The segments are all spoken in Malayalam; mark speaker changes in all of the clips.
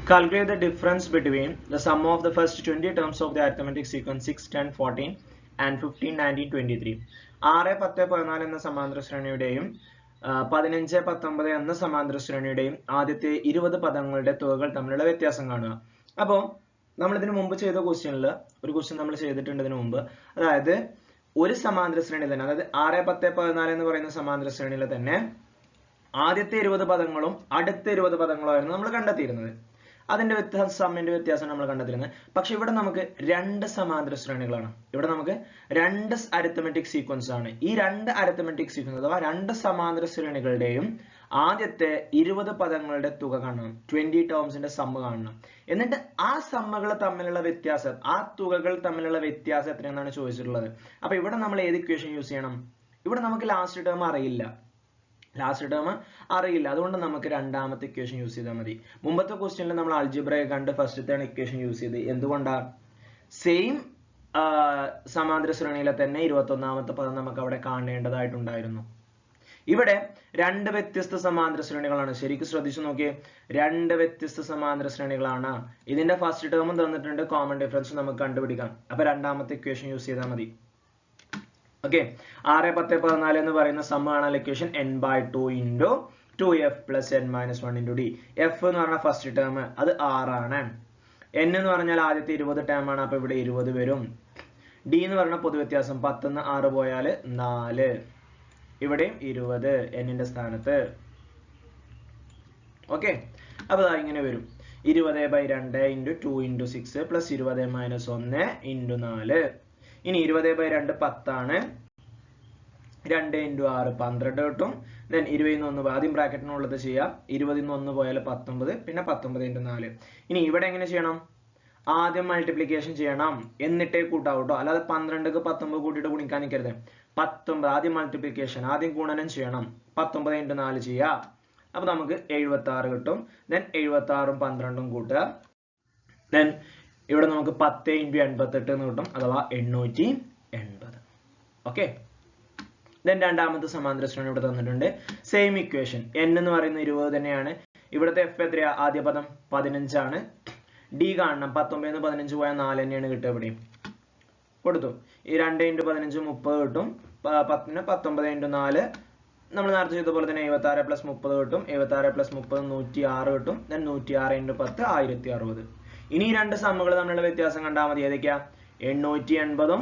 Speaker 1: Calculate the difference between the sum of the first 20 terms of the arithmetic sequence 6, 10, 14 and 15, 19, 23. 6, 10, 14 എന്ന സമാന്തര ശ്രേണിയുടെയും 15, 19 എന്ന സമാന്തര ശ്രേണിയുടെയും ആദ്യത്തെ 20 പദങ്ങളുടെ തുകകൾ തമ്മിലുള്ള വ്യത്യാസം കാണുക. അപ്പോൾ നമ്മൾ ഇതിനു മുമ്പ് ചെയ്ത ക്വസ്റ്റ്യനിൽ ഒരു ക്വസ്റ്റ്യൻ നമ്മൾ ചെയ്തിട്ടുണ്ട് ഇതിനു മുമ്പ്. അതായത് ഒരു സമാന്തര ശ്രേണി തന്നെ, അതായത് 6, 10, 14 എന്ന് പറയുന്ന സമാന്തര ശ്രേണിയിൽ തന്നെ ആദ്യത്തെ 20 പദങ്ങളും അടുത്ത 20 പദങ്ങളുമായിരുന്നു നമ്മൾ കണ്ടെത്തിയിരുന്നത്. അതിന്റെ സമ്മിന്റെ വ്യത്യാസം നമ്മൾ കണ്ടെത്തിയിരുന്നത്. പക്ഷെ ഇവിടെ നമുക്ക് രണ്ട് സമാന്തര ശ്രേണികളാണ്. ഇവിടെ നമുക്ക് രണ്ട് അരിത്തമെറ്റിക് സീക്വൻസ് ആണ്. ഈ രണ്ട് അരിത്തമെറ്റിക് സീക്വൻസ് അഥവാ രണ്ട് സമാന്തര ശ്രേണികളുടെയും ആദ്യത്തെ 20 പദങ്ങളുടെ തുക കാണണം, 20 ടേംസിന്റെ സമ്മ് കാണണം. എന്നിട്ട് ആ സമ്മുകൾ തമ്മിലുള്ള വ്യത്യാസം, ആ തുകകൾ തമ്മിലുള്ള വ്യത്യാസം എത്രയെന്നാണ് ചോദിച്ചിട്ടുള്ളത്. അപ്പൊ ഇവിടെ നമ്മൾ ഏത് ഇക്വേഷൻ യൂസ് ചെയ്യണം? ഇവിടെ നമുക്ക് ലാസ്റ്റ് ടേം അറിയില്ല, അതുകൊണ്ട് നമുക്ക് രണ്ടാമത്തെ ഇക്വേഷൻ യൂസ് ചെയ്താൽ മതി. മുമ്പത്തെ ക്വസ്റ്റ്യനിൽ നമ്മൾ അൽജിബ്ര കണ്ട് ഫസ്റ്റത്തെ ഇക്വേഷൻ യൂസ് ചെയ്ത്. എന്തുകൊണ്ടാ? സെയിം സമാന്തര ശ്രേണിയിലെ തന്നെ 21ാമത്തെ പദം നമുക്ക് അവിടെ കാണേണ്ടതായിട്ടുണ്ടായിരുന്നു. ഇവിടെ രണ്ട് വ്യത്യസ്ത സമാന്തര ശ്രേണികളാണ്. ശരിക്കും ശ്രദ്ധിച്ചു നോക്കിയേ, രണ്ട് വ്യത്യസ്ത സമാന്തര ശ്രേണികളാണ്. ഇതിന്റെ ഫസ്റ്റ് ടേമും തന്നിട്ടുണ്ട്, കോമൺ ഡിഫറൻസ് നമുക്ക് കണ്ടുപിടിക്കാം. അപ്പൊ രണ്ടാമത്തെ ഇക്വേഷൻ യൂസ് ചെയ്താൽ മതി. ഓക്കെ, 6, 10, 14 എന്ന് പറയുന്ന സമ്മാണ് equation n/2 into 2f plus n-1 into d. f എന്ന് പറഞ്ഞ ഫസ്റ്റ് ടേം അത് 6 ആണ്. n എന്ന് പറഞ്ഞാൽ ആദ്യത്തെ 20 ടേം ആണ്, അപ്പൊ ഇവിടെ 20 വരും. d എന്ന് പറഞ്ഞ പൊതുവ്യത്യാസം 10 ന്ന് 6 പോയാൽ 4, ഇവിടെയും 20 n-ന്റെ സ്ഥാനത്ത്. ഓക്കെ, അപ്പൊ ഇങ്ങനെ വരും 20/2 into 2 into 6 plus 20 - 1 into 4. ഇനി 20/2 10 ആണ്. 2 into 6 12 കിട്ടും. ദെൻ 20 ന്ന് 1 ആദ്യം ബ്രാക്കറ്റിനുള്ളത് ചെയ്യാം. 20 ന്ന് 1 പോയാൽ 19, പിന്നെ 19 into 4. ഇനി ഇവിടെ എങ്ങനെ ചെയ്യണം? ആദ്യം മൾട്ടിപ്ലിക്കേഷൻ ചെയ്യണം, എന്നിട്ടേ കൂട്ടാവൂ കേട്ടോ. അല്ലാതെ 12ക്ക് 19 കൂട്ടിയിട്ട് ഗുണിക്കാൻ നിൽക്കരുത്. 19 ആദ്യം മൾട്ടിപ്ലിക്കേഷൻ, ആദ്യം ഗുണനം ചെയ്യണം. 19 into 4 ചെയ്യാം. അപ്പൊ നമുക്ക് 76 കിട്ടും. ദെൻ 76ഉം 12ഉം കൂട്ടുക. ദെൻ ഇവിടെ നമുക്ക് 10 into 88 എന്ന് കിട്ടും, അഥവാ 880. ഓക്കെ, ദെൻ രണ്ടാമത്തെ സമാന്തര ശ്രേണി ഇവിടെ തന്നിട്ടുണ്ട്. സെയിം ഇക്വേഷൻ, n എന്ന് പറയുന്നത് 20 തന്നെയാണ്. ഇവിടുത്തെ f എത്രയാ? ആദ്യ പദം 15 ആണ്. d കാണണം, 19 ന്ന് 15 പോയാൽ 4 തന്നെയാണ് കിട്ടുക. ഇവിടെയും കൊടുത്തു. ഈ 2 into 15 30 കിട്ടും. 19 into 4 നമ്മൾ നേരത്തെ ചെയ്ത പോലെ തന്നെ 76 plus 30 കിട്ടും. 76 plus 30 106 കിട്ടും. Then 106 into 10 1060. ഇനി ഈ രണ്ട് സമ്മുകൾ തമ്മിലുള്ള വ്യത്യാസം കണ്ടാൽ മതി. ഏതൊക്കെയാ? 880ഉം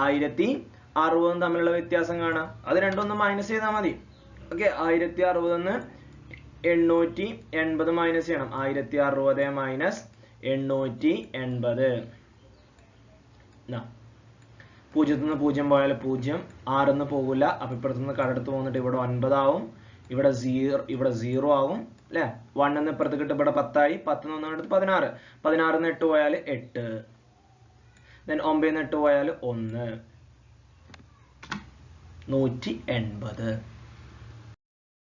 Speaker 1: 1060ഉം തമ്മിലുള്ള വ്യത്യാസം കാണാം. അത് രണ്ടൊന്നും മൈനസ് ചെയ്താൽ മതി. ഓക്കെ, 1060 ന്ന് 880 മൈനസ് ചെയ്യണം. 1060 മൈനസ് 880. 0 ന്ന് 0 പോയാൽ 0, 6 ന്ന് പോകില്ല. അപ്പൊ ഇപ്പുറത്തുനിന്ന് കടടുത്ത് പോന്നിട്ട് ഇവിടെ 9 ആവും, ഇവിടെ 0 ആവും അല്ലെ. 1 എന്ന് ഇപ്പുറത്ത് കിട്ടും, ഇവിടെ 10 ആയി. 10 ന്ന് 1 16, 16 ന്ന് 8 പോയാൽ 8. ദെൻ 9 ന്ന് 8 പോയാൽ 1, 180.